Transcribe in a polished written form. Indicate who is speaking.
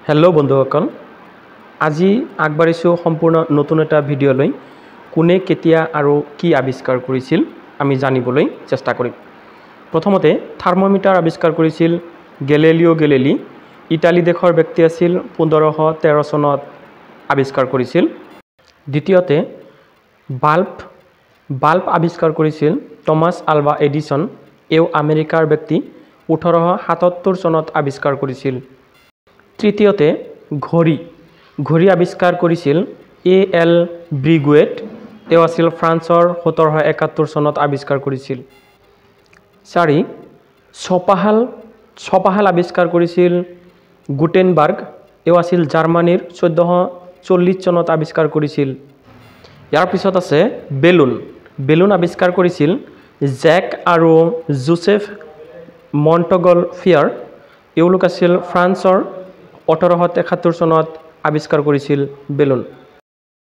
Speaker 1: Hello' বন্ধুসকল, আজি আগবাঢ়িছোঁ সম্পূৰ্ণ নতুন এটা ভিডিঅ'লৈ। কোনে কেতিয়া আৰু কি আৱিষ্কাৰ কৰিছিল আমি জানিবলৈ চেষ্টা কৰিম। প্ৰথমতে থাৰ্মোমিটাৰ আৱিষ্কাৰ কৰিছিল গেলিলিঅ' গেলিলি। ইটালী দেশৰ ব্যক্তি আছিল, 1513 চনত আৱিষ্কাৰ কৰিছিল। দ্বিতীয়তে বাল্ব আৱিষ্কাৰ কৰিছিল টমাছ আলভা এডিছন। এওঁ আমেৰিকাৰ ব্যক্তি, 1877 চনত আৱিষ্কাৰ কৰিছিল। তৃতীয়তে ঘড়ী আৱিষ্কাৰ কৰিছিল এ.এল. ব্ৰিগুৱেট। তেওঁ আছিল ফ্ৰান্সৰ, 1771 চনত আৱিষ্কাৰ কৰিছিল। 4. ছপাশাল আৱিষ্কাৰ কৰিছিল গুটেনবাৰ্গ। এওঁ আছিল জাৰ্মানীৰ, 1440 চনত আৱিষ্কাৰ কৰিছিল। ইয়াৰ পিছত আছে বেলুন আৱিষ্কাৰ কৰিছিল জেক আৰু জোচেফ মণ্টগলফিয়াৰ। এওঁলোক আছিল ফ্ৰান্সৰ, 1873 চনত আৱিষ্কাৰ কৰিছিল বেলুন।